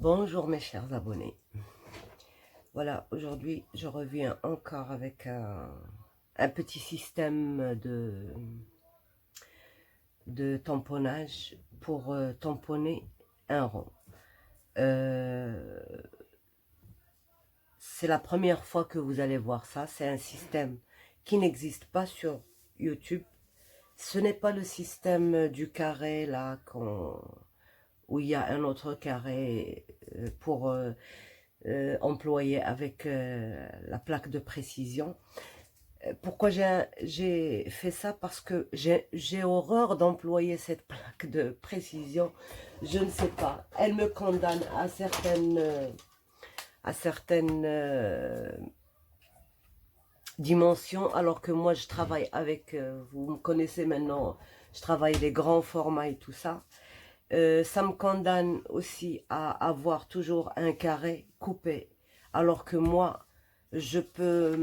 Bonjour mes chers abonnés. Voilà, aujourd'hui je reviens encore avec un petit système de tamponnage pour tamponner un rond. C'est la première fois que vous allez voir ça. C'est un système qui n'existe pas sur YouTube. Ce n'est pas le système du carré là où il y a un autre carré pour employé avec la plaque de précision. Pourquoi j'ai fait ça? Parce que j'ai horreur d'employer cette plaque de précision. Je ne sais pas. Elle me condamne à certaines dimensions, alors que moi je travaille avec, vous me connaissez maintenant, je travaille les grands formats et tout ça. Ça me condamne aussi à avoir toujours un carré coupé, alors que moi, je peux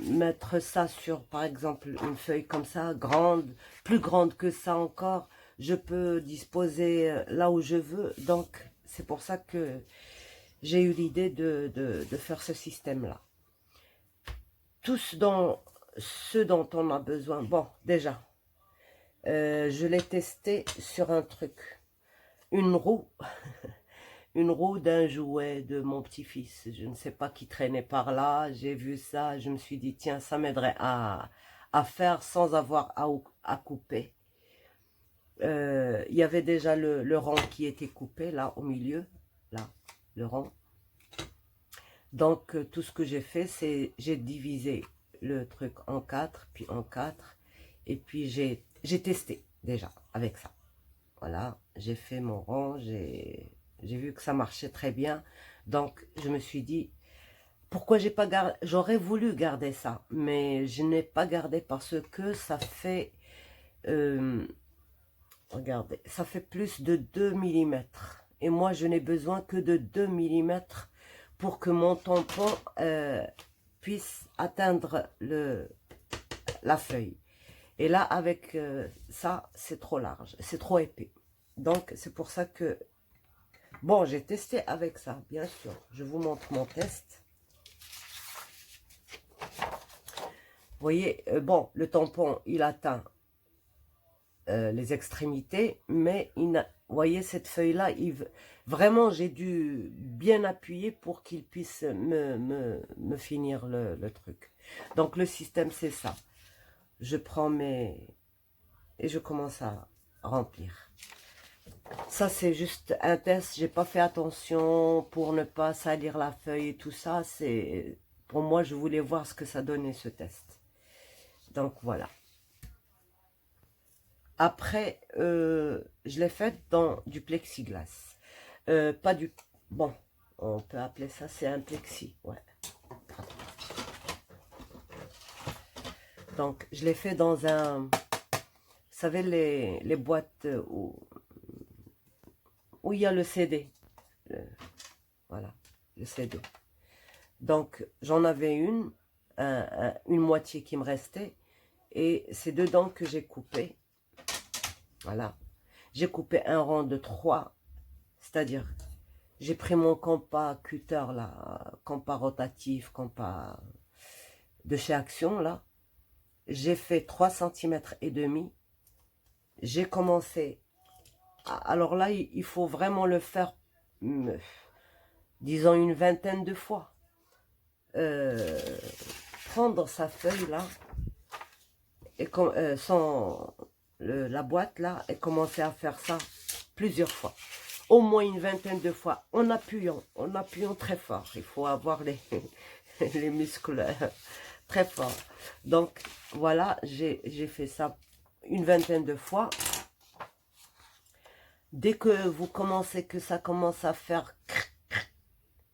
mettre ça sur, par exemple, une feuille comme ça, grande, plus grande que ça encore. Je peux disposer là où je veux. Donc, c'est pour ça que j'ai eu l'idée de faire ce système-là. Tout ce dont on a besoin. Bon, déjà, je l'ai testé sur un truc. Une roue, une roue d'un jouet de mon petit-fils. Je ne sais pas qui traînait par là. J'ai vu ça, je me suis dit, tiens, ça m'aiderait à faire sans avoir à couper. Il y avait déjà le rang qui était coupé, là, au milieu. Là, le rang. Donc, tout ce que j'ai fait, c'est j'ai divisé le truc en 4, puis en 4. Et puis, j'ai testé déjà avec ça. Voilà, j'ai fait mon rang, j'ai vu que ça marchait très bien. Donc, je me suis dit, pourquoi j'ai pas gardé? J'aurais voulu garder ça, mais je n'ai pas gardé parce que ça fait, regardez, ça fait plus de 2 millimètres. Et moi, je n'ai besoin que de 2 millimètres pour que mon tampon puisse atteindre la feuille. Et là, avec ça, c'est trop large, c'est trop épais. Donc, c'est pour ça que... Bon, j'ai testé avec ça, bien sûr. Je vous montre mon test. Vous voyez, bon, le tampon, il atteint les extrémités, mais vous voyez, cette feuille-là, vraiment, j'ai dû bien appuyer pour qu'il puisse me finir le truc. Donc, le système, c'est ça. Je prends mes... et je commence à remplir. Ça, c'est juste un test. J'ai pas fait attention pour ne pas salir la feuille et tout ça. C'est pour moi, je voulais voir ce que ça donnait, ce test. Donc, voilà. Après, je l'ai fait dans du plexiglas. Pas du... Bon, on peut appeler ça, c'est un plexi, ouais. Donc, je l'ai fait dans un... Vous savez, les boîtes où il y a le CD. Voilà, le CD. Donc, j'en avais une moitié qui me restait. Et c'est dedans que j'ai coupé. Voilà. J'ai coupé un rang de 3. C'est-à-dire, j'ai pris mon compas cutter, là, compas rotatif, compas de chez Action, là. J'ai fait 3,5 cm. J'ai commencé... Alors là, il faut vraiment le faire, disons, une vingtaine de fois. Prendre sa feuille, là, et la boîte, là, et commencer à faire ça plusieurs fois. Au moins une vingtaine de fois, en appuyant très fort. Il faut avoir les, les muscles très forts. Donc, voilà, j'ai fait ça une vingtaine de fois. Dès que vous commencez, que ça commence à faire,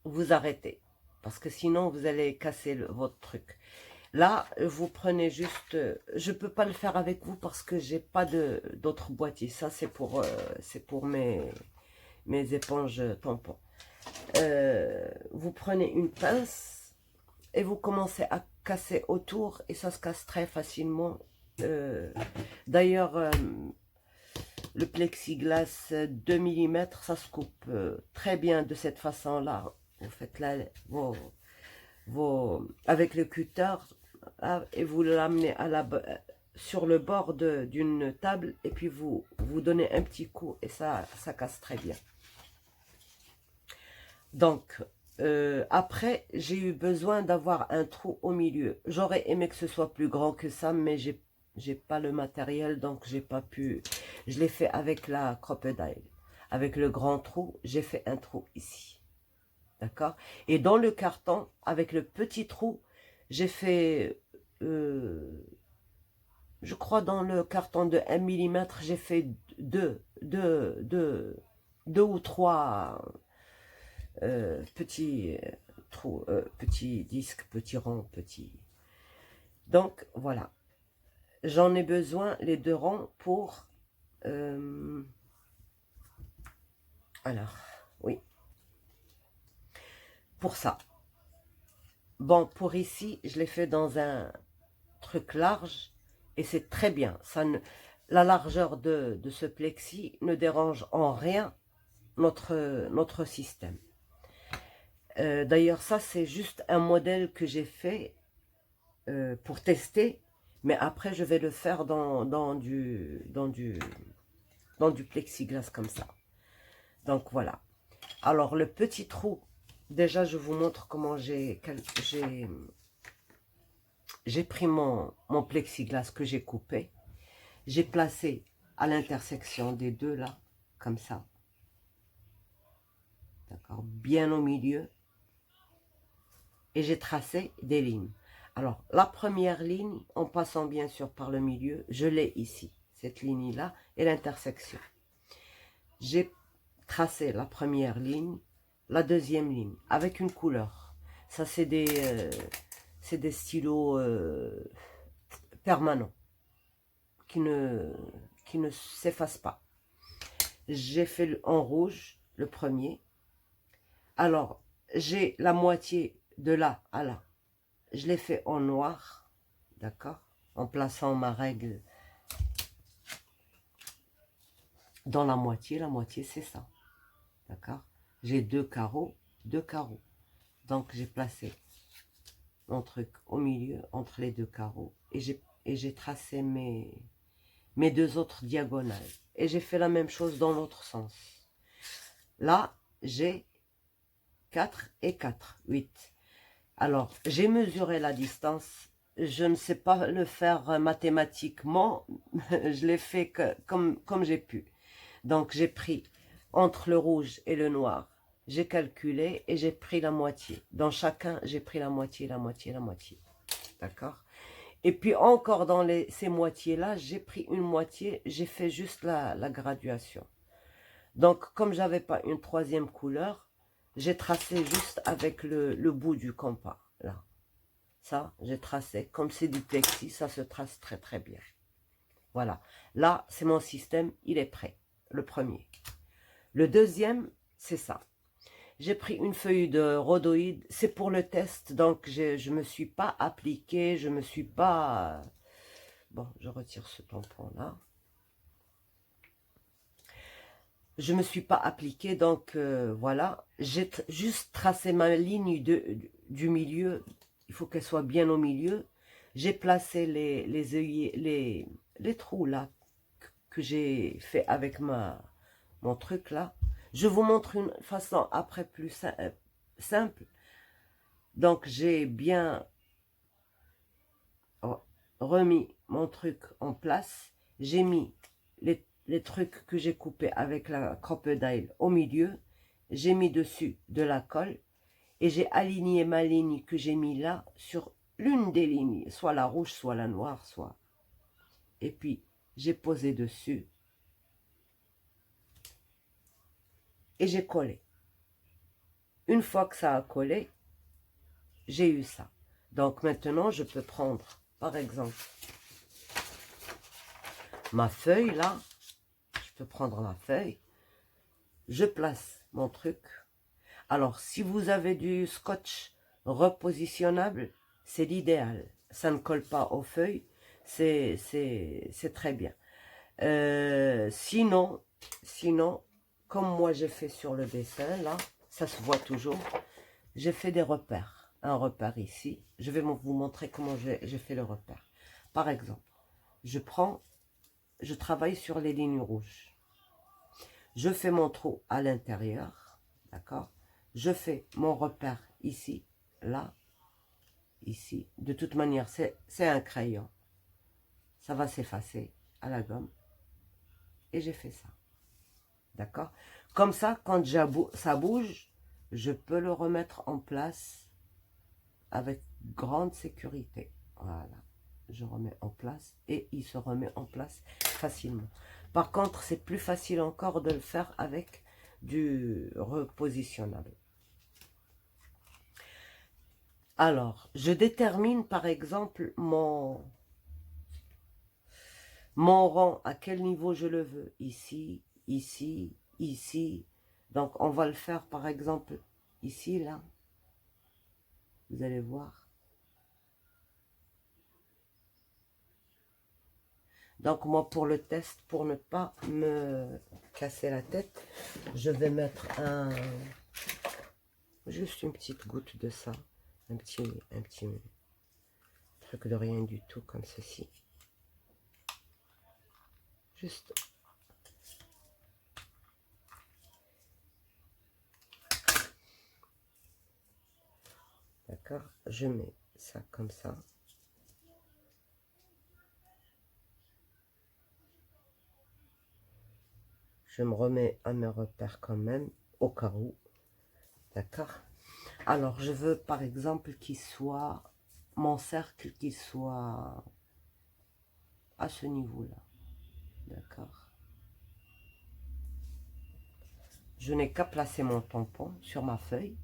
vous arrêtez. Parce que sinon, vous allez casser votre truc. Là, vous prenez juste... je ne peux pas le faire avec vous parce que j'ai pas d'autres boîtiers. Ça, c'est pour mes éponges tampons. Vous prenez une pince et vous commencez à casser autour et ça se casse très facilement. D'ailleurs, le plexiglas 2 mm, ça se coupe très bien de cette façon-là. Vous faites là avec le cutter et vous l'amenez sur le bord d'une table et puis vous donnez un petit coup et ça casse très bien. Donc, après, j'ai eu besoin d'avoir un trou au milieu. J'aurais aimé que ce soit plus grand que ça, mais j'ai pas le matériel, donc j'ai pas pu. Je l'ai fait avec la crocodile. Avec le grand trou, j'ai fait un trou ici. D'accord? Et dans le carton, avec le petit trou, j'ai fait... je crois dans le carton de 1 mm, j'ai fait deux ou trois petits trous, petits disques, petits ronds, petits. Donc, voilà. J'en ai besoin, les 2 ronds, pour... alors, oui. Pour ça. Bon, pour ici, je l'ai fait dans un truc large. Et c'est très bien. La largeur de ce plexi ne dérange en rien notre système. D'ailleurs, ça, c'est juste un modèle que j'ai fait pour tester. Mais après, je vais le faire dans du plexiglas comme ça. Donc, voilà. Alors, le petit trou, déjà, je vous montre comment j'ai pris mon plexiglas que j'ai coupé. J'ai placé à l'intersection des deux là, comme ça. D'accord, bien au milieu. Et j'ai tracé des lignes. Alors, la première ligne, en passant bien sûr par le milieu, je l'ai ici. Cette ligne-là et l'intersection. J'ai tracé la première ligne, la deuxième ligne, avec une couleur. Ça, c'est des stylos permanents qui ne s'effacent pas. J'ai fait en rouge le premier. Alors, j'ai la moitié de là à là. Je l'ai fait en noir, d'accord, en plaçant ma règle dans la moitié c'est ça, d'accord. J'ai 2 carreaux, 2 carreaux. Donc, j'ai placé mon truc au milieu, entre les 2 carreaux, et j'ai tracé mes 2 autres diagonales. Et j'ai fait la même chose dans l'autre sens. Là, j'ai 4 et 4, 8. Alors, j'ai mesuré la distance. Je ne sais pas le faire mathématiquement. Je l'ai fait comme j'ai pu. Donc, j'ai pris entre le rouge et le noir. J'ai calculé et j'ai pris la moitié. Dans chacun, j'ai pris la moitié, la moitié, la moitié. D'accord? Et puis, encore dans ces moitiés-là, j'ai pris une moitié. J'ai fait juste la graduation. Donc, comme je n'avais pas une troisième couleur, j'ai tracé juste avec le bout du compas, là. Ça, j'ai tracé. Comme c'est du plexi, ça se trace très très bien. Voilà. Là, c'est mon système, il est prêt. Le premier. Le deuxième, c'est ça. J'ai pris une feuille de rhodoïde. C'est pour le test, donc je ne me suis pas appliquée, je ne me suis pas... Bon, je retire ce tampon-là. Je ne me suis pas appliquée, donc voilà. J'ai juste tracé ma ligne du milieu. Il faut qu'elle soit bien au milieu. J'ai placé les œillets, les trous là, que j'ai fait avec mon truc là. Je vous montre une façon après plus simple. Donc j'ai bien remis mon truc en place. J'ai mis les trucs que j'ai coupés avec la crocodile au milieu. J'ai mis dessus de la colle et j'ai aligné ma ligne que j'ai mis là sur l'une des lignes, soit la rouge, soit la noire, soit. Et puis j'ai posé dessus et j'ai collé. Une fois que ça a collé, j'ai eu ça. Donc maintenant, je peux prendre, par exemple, ma feuille là. Je peux prendre ma feuille. Je place mon truc. Alors, si vous avez du scotch repositionnable, c'est l'idéal. Ça ne colle pas aux feuilles. C'est très bien. Sinon, comme moi j'ai fait sur le dessin, là, ça se voit toujours, j'ai fait des repères. Un repère ici. Je vais vous montrer comment j'ai fait le repère. Par exemple, je travaille sur les lignes rouges. Je fais mon trou à l'intérieur, d'accord? Je fais mon repère ici, là, ici. De toute manière, c'est un crayon. Ça va s'effacer à la gomme. Et j'ai fait ça. D'accord? Comme ça, quand ça bouge, je peux le remettre en place avec grande sécurité. Voilà. Je remets en place et il se remet en place facilement. Par contre, c'est plus facile encore de le faire avec du repositionnable. Alors, je détermine par exemple mon rang, à quel niveau je le veux. Ici, ici, ici. Donc, on va le faire par exemple ici, là. Vous allez voir. Donc, moi, pour le test, pour ne pas me casser la tête, je vais mettre juste une petite goutte de ça. Un petit truc de rien du tout, comme ceci. Juste. D'accord? Je mets ça comme ça. Je me remets à mes repères quand même, au cas où. D'accord? Alors, je veux par exemple qu'il soit, mon cercle, qu'il soit à ce niveau-là. D'accord? Je n'ai qu'à placer mon tampon sur ma feuille.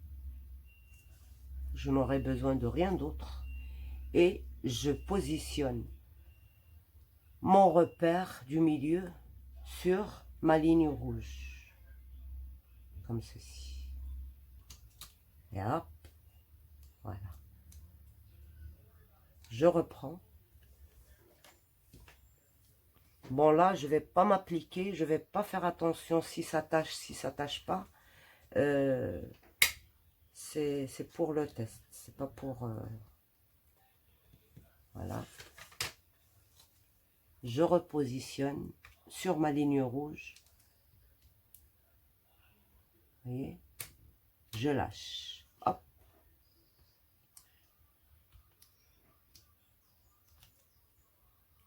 Je n'aurai besoin de rien d'autre. Et je positionne mon repère du milieu sur ma ligne rouge. Comme ceci. Et hop. Voilà. Je reprends. Bon, là, je vais pas m'appliquer. Je vais pas faire attention si ça tâche, si ça tâche pas. C'est pour le test. C'est pas pour... voilà. Je repositionne sur ma ligne rouge. Vous voyez? Je lâche. Hop.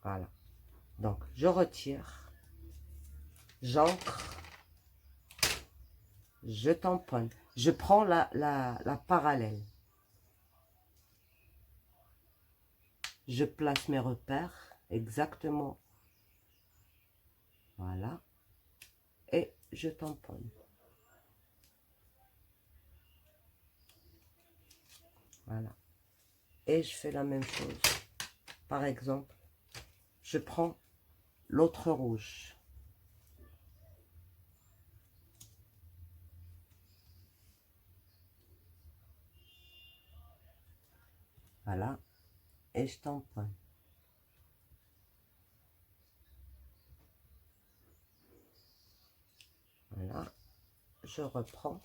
Voilà. Donc, je retire. J'ancre. Je tamponne. Je prends la parallèle. Je place mes repères exactement. Voilà. Et je tamponne. Voilà. Et je fais la même chose. Par exemple, je prends l'autre rouge. Voilà. Et je tamponne. Voilà. Je reprends.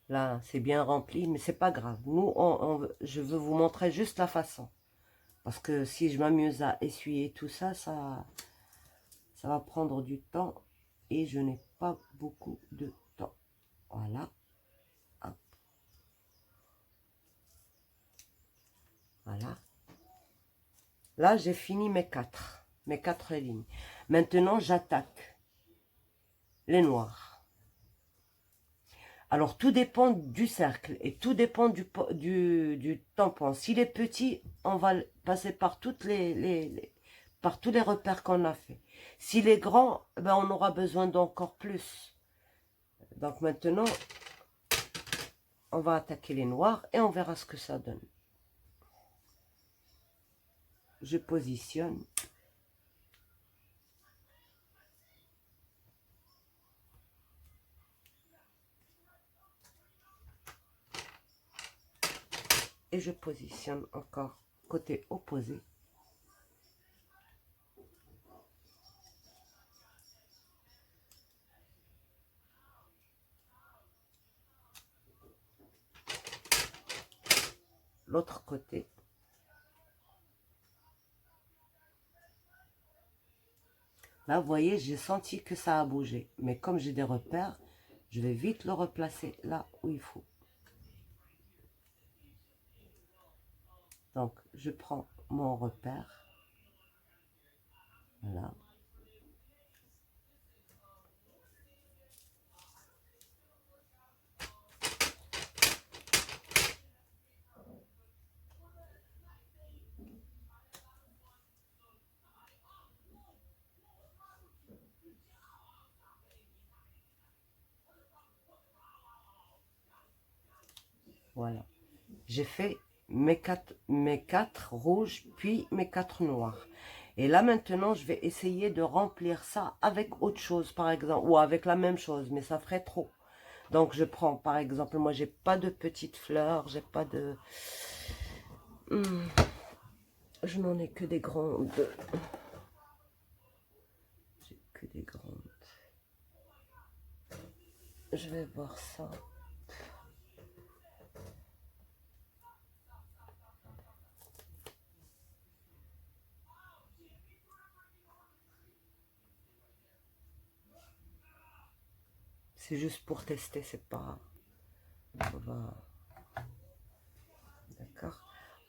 Là, c'est bien rempli, mais c'est pas grave. Nous, je veux vous montrer juste la façon. Parce que si je m'amuse à essuyer tout ça, ça va prendre du temps. Et je n'ai pas beaucoup de temps. Voilà. Hop. Voilà. Là, j'ai fini mes quatre lignes. Maintenant, j'attaque les noirs. Alors, tout dépend du cercle et tout dépend du tampon. S'il est petit, on va passer par tous les repères qu'on a fait. S'il est grand, ben, on aura besoin d'encore plus. Donc maintenant, on va attaquer les noirs et on verra ce que ça donne. Je positionne. Et je positionne encore côté opposé. L'autre côté. Là, vous voyez, j'ai senti que ça a bougé. Mais comme j'ai des repères, je vais vite le replacer là où il faut. Donc, je prends mon repère. Voilà. Voilà. J'ai fait mes quatre rouges, puis mes 4 noirs. Et là, maintenant, je vais essayer de remplir ça avec autre chose, par exemple, ou avec la même chose, mais ça ferait trop. Donc, je prends, par exemple, moi, j'ai pas de petites fleurs, j'ai pas de... je n'en ai que des grandes. J'ai que des grandes. Je vais voir ça. C'est juste pour tester, c'est pas... On va... D'accord.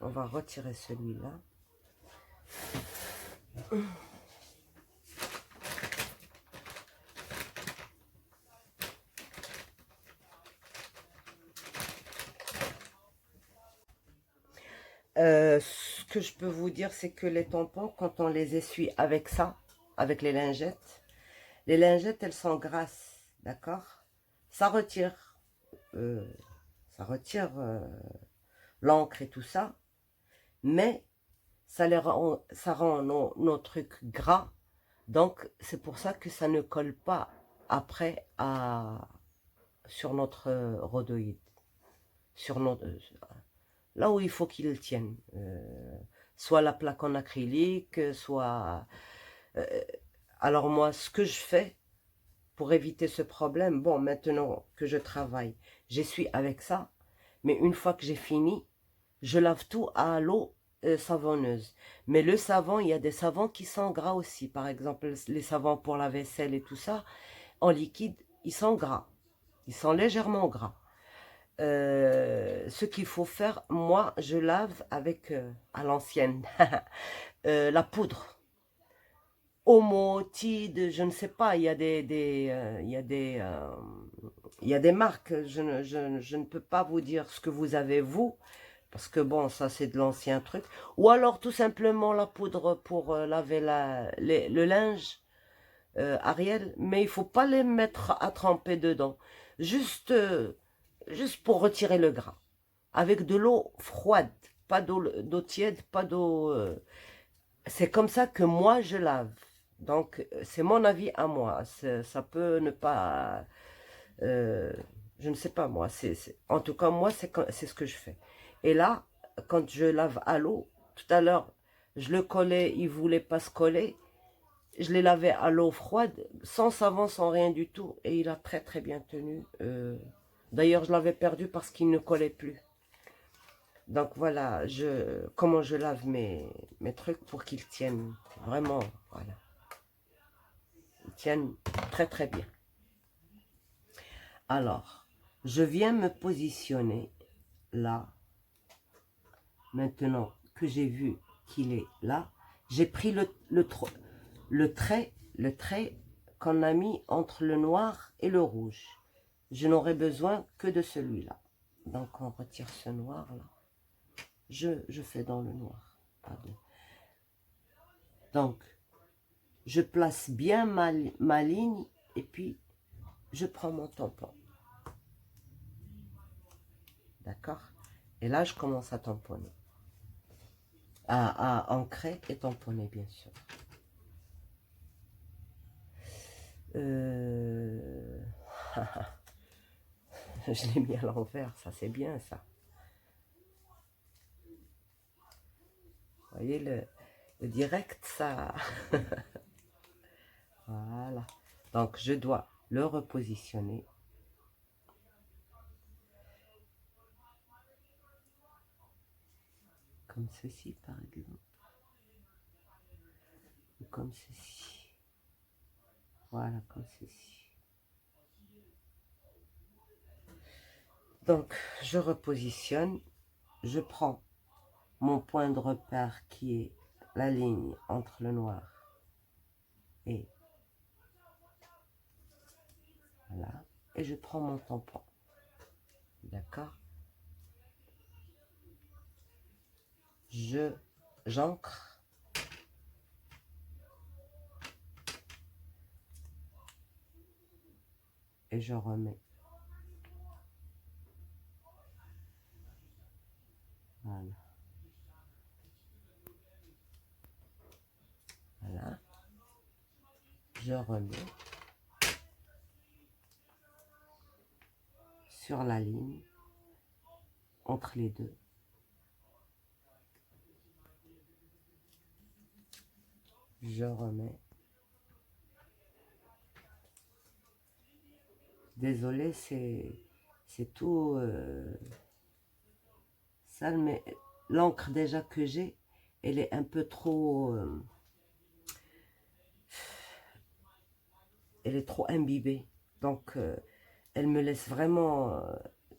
On va retirer celui-là. Ce que je peux vous dire, c'est que les tampons, quand on les essuie avec ça, avec les lingettes, elles sont grasses, d'accord? Ça retire, euh, l'encre et tout ça, mais ça rend nos trucs gras. Donc, c'est pour ça que ça ne colle pas après sur notre rhodoïde, sur notre, là où il faut qu'il tienne. Soit la plaque en acrylique, soit... alors moi, ce que je fais pour éviter ce problème, bon, maintenant que je travaille, j'essuie avec ça, mais une fois que j'ai fini, je lave tout à l'eau savonneuse. Mais le savon, il y a des savons qui sont gras aussi. Par exemple, les savons pour la vaisselle et tout ça, en liquide, ils sont gras. Ils sont légèrement gras. Ce qu'il faut faire, moi, je lave avec, à l'ancienne, la poudre. Omo, Tide, je ne sais pas, il y a il y a des marques, je ne peux pas vous dire ce que vous avez, vous, parce que bon, ça c'est de l'ancien truc. Ou alors tout simplement la poudre pour laver le linge, Ariel, mais il faut pas les mettre à tremper dedans. Juste, juste pour retirer le gras. Avec de l'eau froide, pas d'eau tiède, pas d'eau... c'est comme ça que moi je lave. Donc, c'est mon avis à moi. Ça peut ne pas... je ne sais pas moi. En tout cas, moi, c'est ce que je fais. Et là, quand je lave à l'eau, tout à l'heure, je le collais, il ne voulait pas se coller. Je l'ai lavé à l'eau froide, sans savon, sans rien du tout. Et il a très très bien tenu. D'ailleurs, je l'avais perdu parce qu'il ne collait plus. Donc voilà, comment je lave mes trucs pour qu'ils tiennent. Vraiment, voilà. Ils tiennent très très bien. Alors, je viens me positionner là. Maintenant que j'ai vu qu'il est là, j'ai pris le trait qu'on a mis entre le noir et le rouge. Je n'aurai besoin que de celui-là. Donc on retire ce noir là. Je fais dans le noir. Pardon. Donc, je place bien ma ligne et puis je prends mon tampon. D'accord? Et là, je commence à tamponner. À ancrer et tamponner, bien sûr. Je l'ai mis à l'envers, ça c'est bien ça. voyez le direct, ça... Voilà. Donc, je dois le repositionner. Comme ceci, par exemple. Ou comme ceci. Voilà, comme ceci. Donc, je repositionne. Je prends mon point de repère qui est la ligne entre le noir et voilà. Et je prends mon tampon. D'accord? J'ancre. Et je remets. Voilà. Voilà. Je remets sur la ligne entre les deux. Je remets. Désolé, c'est tout sale, mais l'encre déjà que j'ai, elle est un peu trop... elle est trop imbibée. Donc, elle me laisse vraiment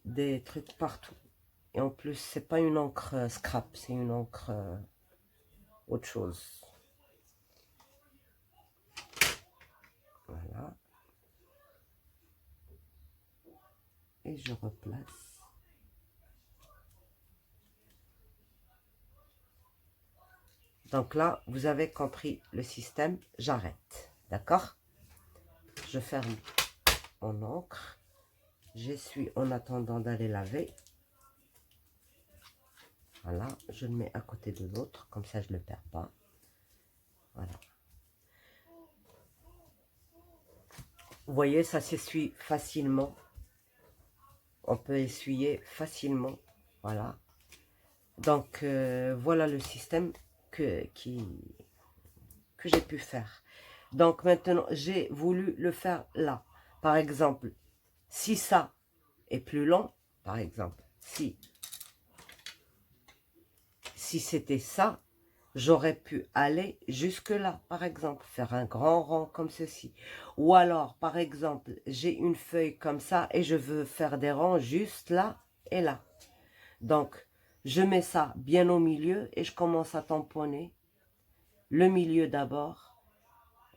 des trucs partout. Et en plus, c'est pas une encre scrap, c'est une encre autre chose. Voilà. Et je replace. Donc là, vous avez compris le système. J'arrête. D'accord? Je ferme mon encre. J'essuie en attendant d'aller laver. Voilà. Je le mets à côté de l'autre. Comme ça, je ne le perds pas. Voilà. Vous voyez, ça s'essuie facilement. On peut essuyer facilement. Voilà. Donc, voilà le système que j'ai pu faire. Donc, maintenant, j'ai voulu le faire là. Par exemple, si ça est plus long, par exemple, si c'était ça, j'aurais pu aller jusque là, par exemple, faire un grand rang comme ceci. Ou alors, par exemple, j'ai une feuille comme ça et je veux faire des rangs juste là et là. Donc, je mets ça bien au milieu et je commence à tamponner le milieu d'abord,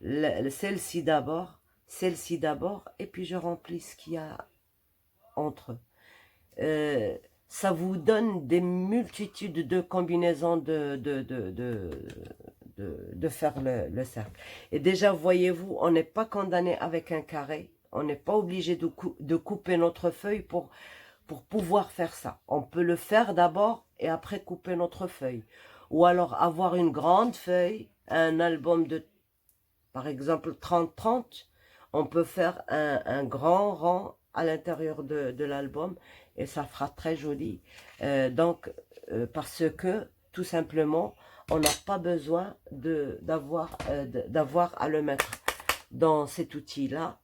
celle-ci d'abord, et puis je remplis ce qu'il y a entre eux. Ça vous donne des multitudes de combinaisons de faire le cercle. Et déjà, voyez-vous, on n'est pas condamné avec un carré. On n'est pas obligé de couper notre feuille pour pouvoir faire ça. On peut le faire d'abord et après couper notre feuille. Ou alors avoir une grande feuille, un album de, par exemple, 30-30. On peut faire un grand rang à l'intérieur de l'album et ça fera très joli. Parce que, tout simplement, on n'a pas besoin d'avoir à le mettre dans cet outil-là,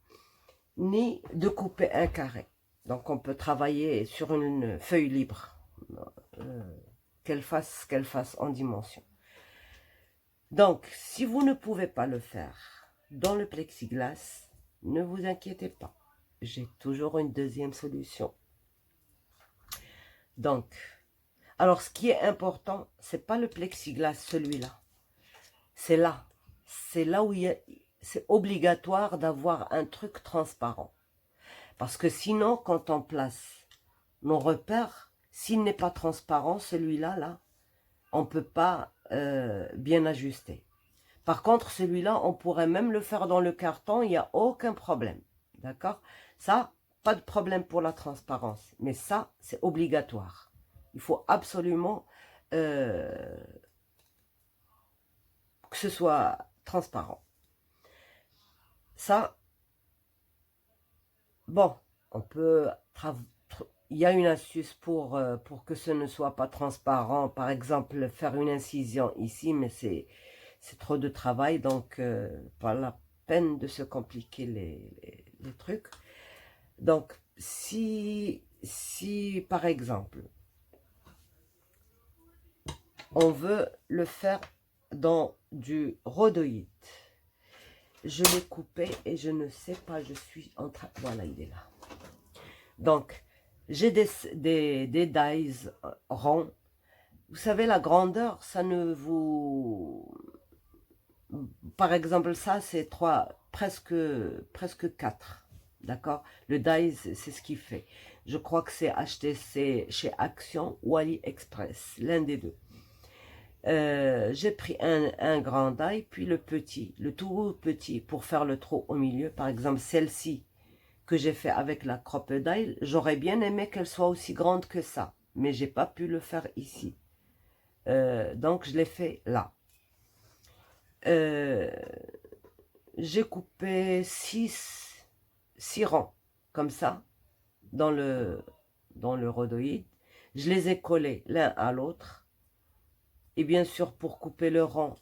ni de couper un carré. Donc, on peut travailler sur une feuille libre, qu'elle fasse en dimension. Donc, si vous ne pouvez pas le faire dans le plexiglas, ne vous inquiétez pas. J'ai toujours une deuxième solution. Donc, alors ce qui est important, c'est pas le plexiglas, celui-là. C'est là. C'est là où c'est obligatoire d'avoir un truc transparent. Parce que sinon, quand on place nos repères, s'il n'est pas transparent, celui-là, là, on ne peut pas bien ajuster. Par contre, celui-là, on pourrait même le faire dans le carton, il n'y a aucun problème. D'accord? Ça, pas de problème pour la transparence. Mais ça, c'est obligatoire. Il faut absolument que ce soit transparent. Ça, bon, on peut il y a une astuce pour que ce ne soit pas transparent. Par exemple, faire une incision ici, mais c'est trop de travail, donc pas la peine de se compliquer les trucs. Donc, si par exemple, on veut le faire dans du rhodoïde, je l'ai coupé et je ne sais pas, je suis en train... Voilà, il est là. Donc, j'ai des dies ronds. Vous savez, la grandeur, ça ne vous... Par exemple, ça, c'est presque 4. D'accord? Le die, c'est ce qu'il fait. Je crois que c'est acheté chez Action ou AliExpress, l'un des deux. J'ai pris un grand die, puis le petit, le tout petit, pour faire le trou au milieu. Par exemple, celle-ci que j'ai fait avec la crocodile, j'aurais bien aimé qu'elle soit aussi grande que ça, mais j'ai pas pu le faire ici. Donc, je l'ai fait là. J'ai coupé 6 rangs, comme ça, dans le rhodoïde. Je les ai collés l'un à l'autre. Et bien sûr, pour couper le rang,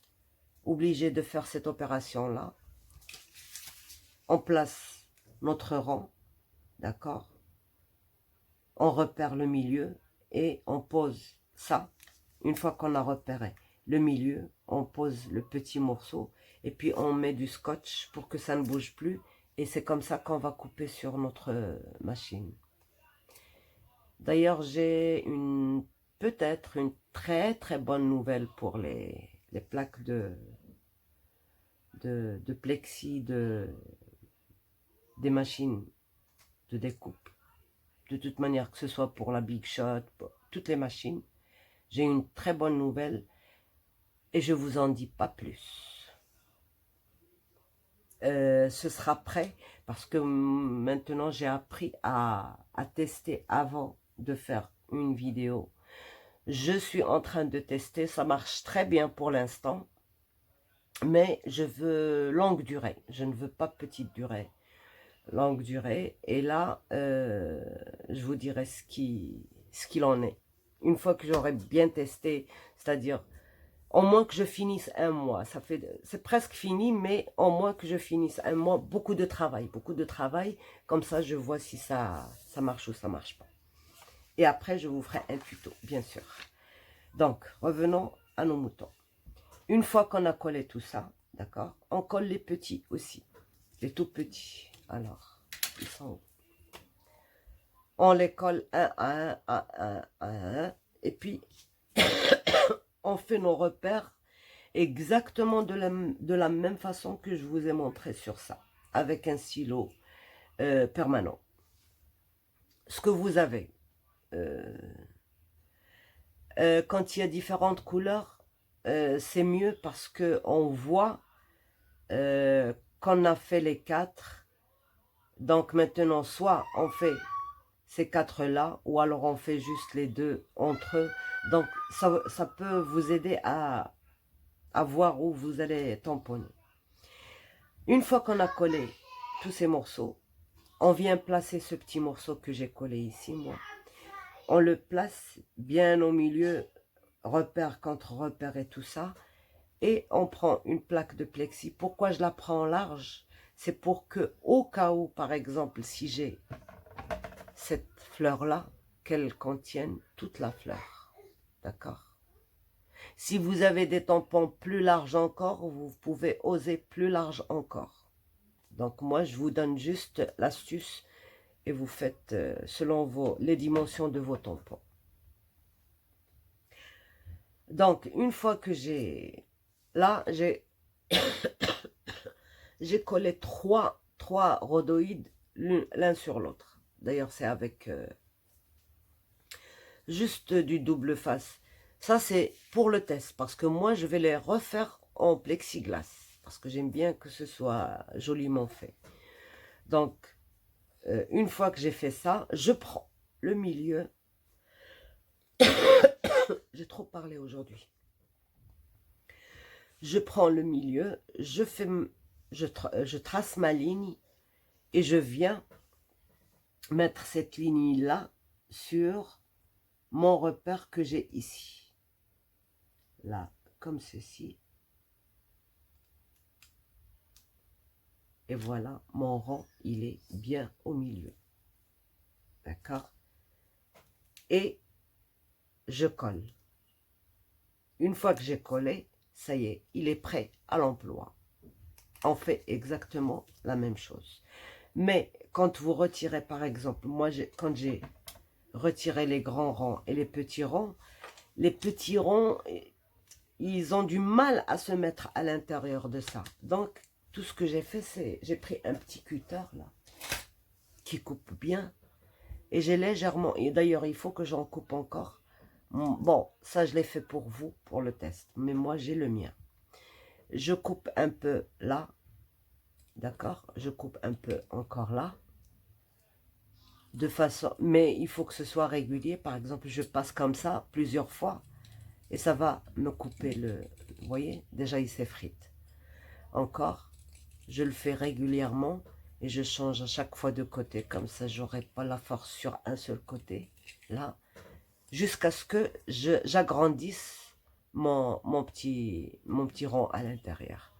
obligé de faire cette opération-là. On place notre rang, d'accord? On repère le milieu et on pose ça. Une fois qu'on a repéré le milieu, on pose le petit morceau et puis on met du scotch pour que ça ne bouge plus. Et c'est comme ça qu'on va couper sur notre machine. D'ailleurs, j'ai peut-être une très bonne nouvelle pour les plaques de plexi des machines de découpe. De toute manière, que ce soit pour la Big Shot, pour toutes les machines, j'ai une très bonne nouvelle et je vous en dis pas plus. Ce sera prêt parce que maintenant j'ai appris à tester avant de faire une vidéo. Je suis en train de tester, ça marche très bien pour l'instant, mais je veux longue durée, je ne veux pas petite durée, longue durée. Et là, je vous dirai ce qu'il en est. Une fois que j'aurai bien testé, c'est-à-dire au moins que je finisse un mois. C'est presque fini, mais au moins que je finisse un mois. Beaucoup de travail. Comme ça, je vois si ça marche ou ça marche pas. Et après, je vous ferai un tuto, bien sûr. Donc, revenons à nos moutons. Une fois qu'on a collé tout ça, d'accord, on colle les petits aussi. Les tout petits. Alors, ils sont où? On les colle un à un. Et puis, on fait nos repères exactement de la même façon que je vous ai montré sur ça, avec un stylo permanent. Ce que vous avez, quand il y a différentes couleurs, c'est mieux parce qu'on voit qu'on a fait les 4. Donc maintenant, soit on fait ces 4-là, ou alors on fait juste les 2 entre eux. Donc ça peut vous aider à voir où vous allez tamponner. Une fois qu'on a collé tous ces morceaux, on vient placer ce petit morceau que j'ai collé ici, moi. On le place bien au milieu, repère contre repère et tout ça. Et on prend une plaque de plexi. Pourquoi je la prends large? C'est pour que, au cas où, par exemple, si j'ai cette fleur-là, qu'elle contienne toute la fleur. D'accord? Si vous avez des tampons plus larges encore, vous pouvez oser plus large encore. Donc moi, je vous donne juste l'astuce et vous faites selon les dimensions de vos tampons. Donc, une fois que j'ai... Là, j'ai collé trois rhodoïdes l'un sur l'autre. D'ailleurs, c'est avec juste du double face. Ça, c'est pour le test, parce que moi, je vais les refaire en plexiglas, parce que j'aime bien que ce soit joliment fait. Donc, une fois que j'ai fait ça, je prends le milieu. J'ai trop parlé aujourd'hui. Je prends le milieu, je trace ma ligne et je viens mettre cette ligne-là sur mon repère que j'ai ici. Là, comme ceci. Et voilà, mon rond, il est bien au milieu. D'accord? Et je colle. Une fois que j'ai collé, ça y est, il est prêt à l'emploi. On fait exactement la même chose. Mais quand vous retirez, par exemple, moi, quand j'ai retiré les grands ronds et les petits ronds, ils ont du mal à se mettre à l'intérieur de ça. Donc, tout ce que j'ai fait, c'est, j'ai pris un petit cutter, là, qui coupe bien. Et j'ai légèrement, et d'ailleurs, il faut que j'en coupe encore. Bon, ça, je l'ai fait pour vous, pour le test. Mais moi, j'ai le mien. Je coupe un peu là. D'accord? Je coupe un peu encore là. De façon, mais il faut que ce soit régulier. Par exemple, je passe comme ça plusieurs fois. Et ça va me couper le... Vous voyez? Déjà, il s'effrite. Encore, je le fais régulièrement. Et je change à chaque fois de côté. Comme ça, j'aurai pas la force sur un seul côté. Là. Jusqu'à ce que j'agrandisse mon petit rond à l'intérieur.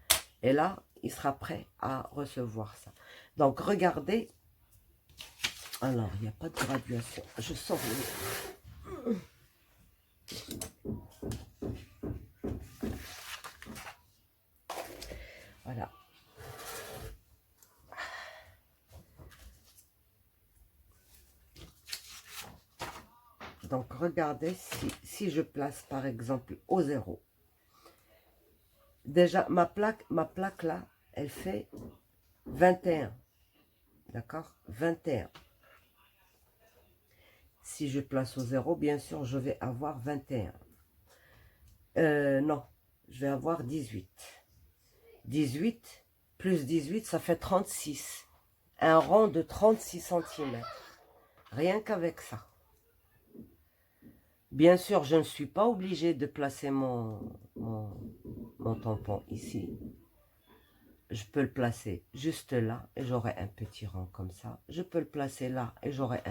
Et là, il sera prêt à recevoir ça. Donc, regardez. Alors, il n'y a pas de graduation. Je sors le... Voilà. Donc, regardez si je place, par exemple, au 0. Déjà, ma plaque là, elle fait 21. D'accord? 21. Si je place au 0, bien sûr, je vais avoir 21. Non, je vais avoir 18. 18 plus 18, ça fait 36. Un rond de 36 cm. Rien qu'avec ça. Bien sûr, je ne suis pas obligée de placer mon tampon ici. Je peux le placer juste là et j'aurai un petit rond comme ça. Je peux le placer là et j'aurai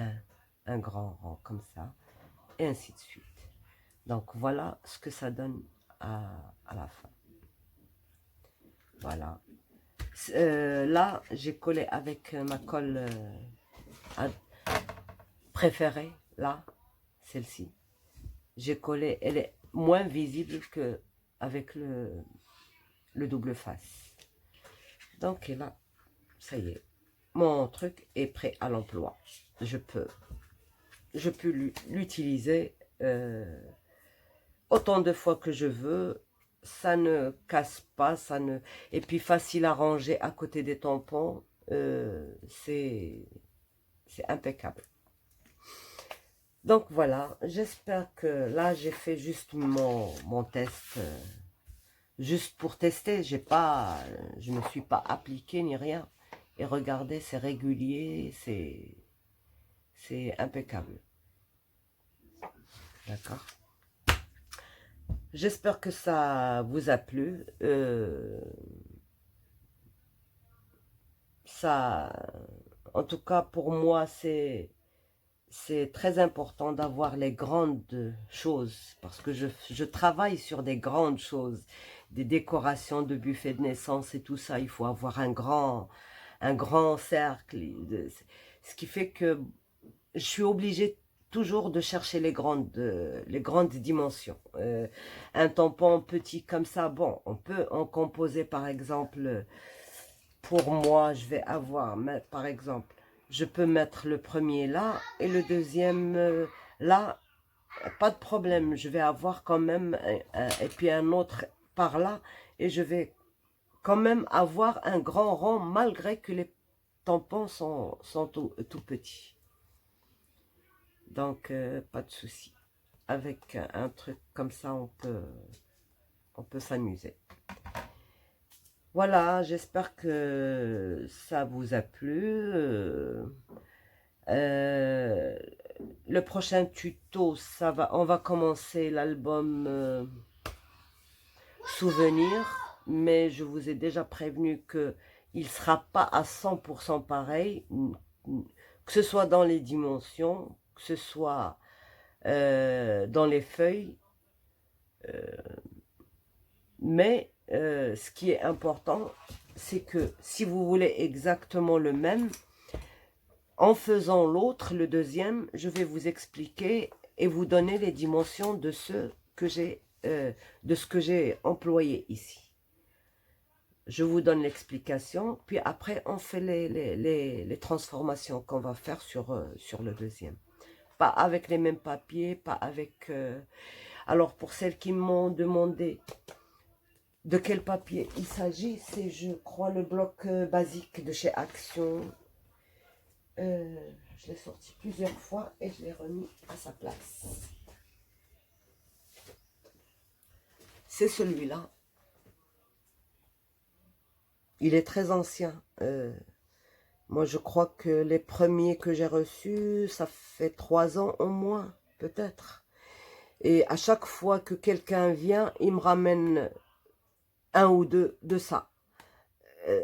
un grand rond comme ça. Et ainsi de suite. Donc voilà ce que ça donne à la fin. Voilà. Là, j'ai collé avec ma colle préférée. Là, celle-ci. J'ai collé, elle est moins visible que avec le double face. Donc là, ça y est, mon truc est prêt à l'emploi. Je peux l'utiliser autant de fois que je veux. Ça ne casse pas, ça ne... Et puis facile à ranger à côté des tampons, c'est impeccable. Donc voilà, j'espère que là j'ai fait juste mon test, juste pour tester. Je ne me suis pas appliqué ni rien. Et regardez, c'est régulier, c'est impeccable. D'accord? J'espère que ça vous a plu. En tout cas, pour moi, c'est très important d'avoir les grandes choses. Parce que je travaille sur des grandes choses. Des décorations de buffet de naissance et tout ça. Il faut avoir un grand cercle. Ce qui fait que je suis obligée toujours de chercher les grandes dimensions. Un tampon petit comme ça, bon, on peut en composer par exemple, pour moi, je vais avoir, par exemple, je peux mettre le premier là et le deuxième là, pas de problème, je vais avoir quand même, et puis un autre par là, et je vais quand même avoir un grand rond malgré que les tampons sont tout petits. Donc, pas de souci. Avec un truc comme ça, on peut s'amuser. Voilà, j'espère que ça vous a plu. Le prochain tuto, on va commencer l'album Souvenir, mais je vous ai déjà prévenu que il ne sera pas à 100% pareil, que ce soit dans les dimensions, que ce soit dans les feuilles. Mais ce qui est important, c'est que si vous voulez exactement le même, en faisant l'autre, le deuxième, je vais vous expliquer et vous donner les dimensions de ce que j'ai employé ici. Je vous donne l'explication, puis après on fait les transformations qu'on va faire sur le deuxième. Pas avec les mêmes papiers, pas avec... Alors pour celles qui m'ont demandé de quel papier il s'agit, c'est je crois le bloc basique de chez Action. Je l'ai sorti plusieurs fois et je l'ai remis à sa place. C'est celui-là. Il est très ancien. Moi, je crois que les premiers que j'ai reçus, ça fait 3 ans au moins, peut-être. Et à chaque fois que quelqu'un vient, il me ramène un ou deux de ça.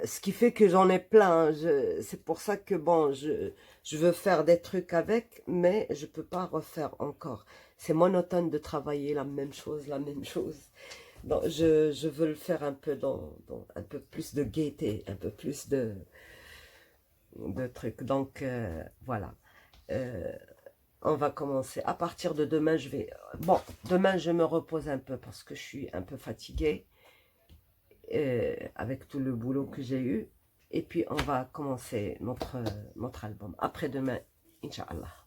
Ce qui fait que j'en ai plein. C'est pour ça que, bon, je veux faire des trucs avec, mais je ne peux pas refaire encore. C'est monotone de travailler la même chose, la même chose. Donc, je veux le faire un peu dans un peu plus de gaieté, un peu plus de trucs. Donc, voilà. On va commencer. À partir de demain, Bon, demain, je me repose un peu parce que je suis un peu fatiguée avec tout le boulot que j'ai eu. Et puis, on va commencer notre album. Après-demain, Inch'Allah.